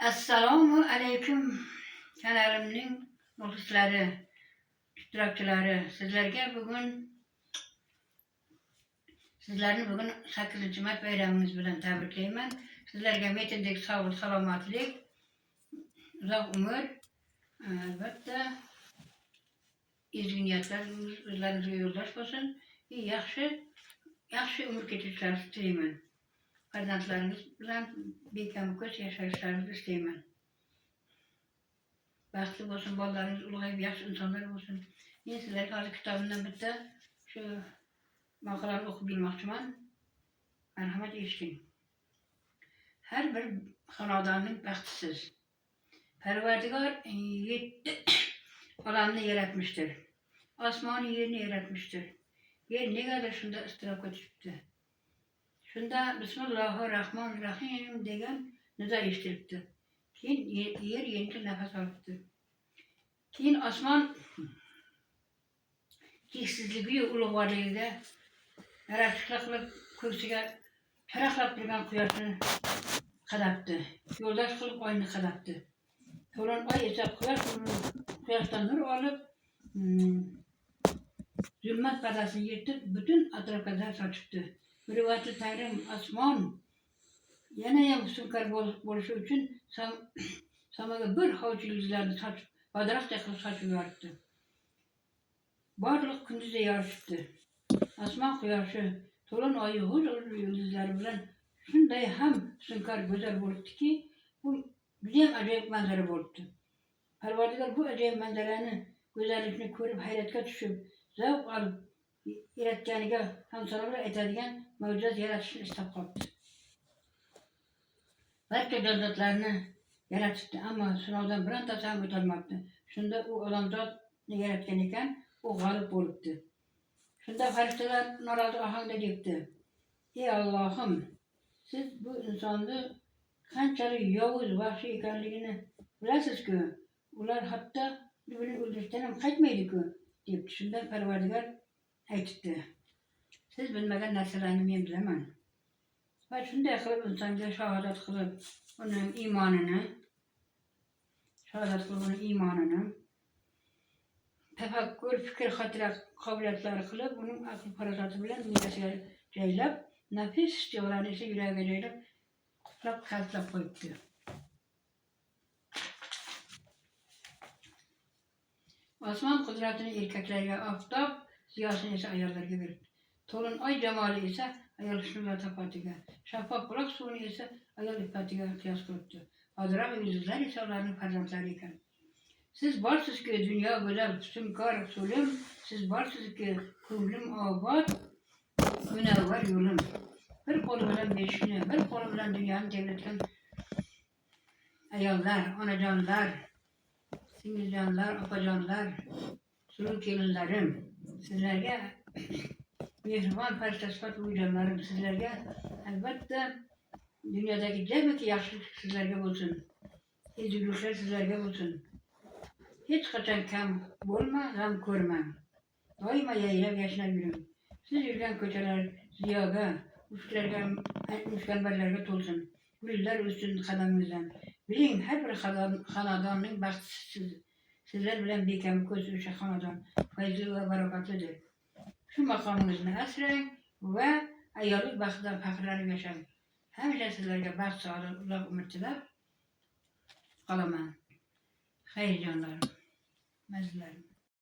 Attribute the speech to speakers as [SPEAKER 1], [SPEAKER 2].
[SPEAKER 1] Assalomu alaykum kanalimning muxlislari, ishtirokchilari. Sizlarni bugun 8-mart bayramingiz bilan tabriklayman. Sizlarga metindek sog'lik, salomatlik, uzoq umr, albatta ezgu niyatlar o'zlaringizga yo'ldosh bo'lsin. Yaxshi umr kechirishlarni tilayman. Farzandlaringiz bilan bekam-ko'ch yashashlaringizni istayman. Baxtli bo'lsin, bolalaringiz ulg'ayib yaxshi insonlar bo'lsin. Men sizlarga hozir kitobimdan bitta shu maqolani o'qib bermoqchiman. Marhamat eshiting. Har bir xonadonning baxtisiz. Parvardigor 7 olamni yaratmıştır. Osmonu yerni yaratmıştır. Yer negadir shunda iztirobga tushibdi. Shunda Bismillahirrohmanirrohim degan nido eshitilibdi. Keyin yer yengil nafas olibdi. Keyin osmon cheksizligi ulug'vorligiga yaratishlar qilib ko'ksiga charaqlab turgan quyoshni qadabdi. Yo'ldosh qilib oyni qadabdi. To'lin oy esa quyoshdan nur olib, zulmat pardasini yirtib, butun atrofga zar sochibdi. Muruvvatli Tangrim osmon yanayam husnkor bo'lishi uchun samaga bir hovuch yulduzlarni sochib, badroqdek qilib sochib yuboribdi. Borliq kunduzda yorishibdi. Osmon quyoshi, to'lin oyi, yulduzlari bilan shunday ham husnkor go'zal bo'libdiki, bu judayam ajoyib manzara bo'libdi. Parvardigor bu ajoyib manzarani, go'zallikni ko'rib hayratga tushib, zavq olib yaratganiga hamsalolar aytadigan mo'jiza yaratishni istab qolibdi. Barcha jonzotlarni yaratibdi, ammo sinovdan birontasi ham o'tolmabdi. Shunda u odamzodni yaratgan ekan, u g'olib bo'libdi. Shunda farishtalar norozi ohangda debdi: "Ey Allohim, siz bu insonni qanchalik yovuz, vahshiy ekanligini bilasiz-ku. Ular hatto birini o'ldirishdan ham qaytmaydi-ku" debdi. Shunda Parvardigor aytibdi: "Siz bilmagan narsalarni men bilaman. Va shunday qilib insonga shahodat qilib uni iymonini, tafakkur, fikr, xotira qobiliyatlari qilib, uning aql farosati bilan miyasiga joylab, nafis ishtiyoqlarni esa yuragiga joylab, qutlab qaltlab qo'yibdi. Osmon qudratini erkaklarga, oftob ziyosini esa ayollarga beribdi. To'lin oy jamoli esa ayol husni va tafottiga, shaffof buloq suvini esa ayol iffatiga qiyos qilibdi. Hozirroq yulduzlar esa ularning farzandlari ekan. Siz borsiz-ki, dunyo go'zal, husnkor so'lim, siz borsiz-ki, ko'nglim obod, munavvar yo'lim. Bir qo'li bilan beshikni, bir qo'li bilan dunyoni tebratgan ayollar, onajonlar, singiljonlar, opajonlar, suluv kelinlarim, sizlarga mehribon farishta sifat uyijonlarim, sizlarga albatta dunyodagi jamiki yaxshilik sizlarga bo'lsin. Ezguliklar sizlarga bo'lsin. Hech qachon kam bo'lma, g'am ko'rma. Doimo yayrab yashnab yuring. Siz yurgan ko'chalar ziyoga, mushkambarlarga to'lsin. Gullar o'ssin qadamingizdan. Biling, har bir xonadonning baxtisiz. Sizlar bilan bekam ko'z o'sha xonadon fayzli va barakatlidir. Shu maqomingizni asrang va ayollik baxtidan faxrlanib yashang. Hamisha sizlarga baxt, saodat, uzoq umr tilab qolaman. Xayr jonlarim, mazlarim.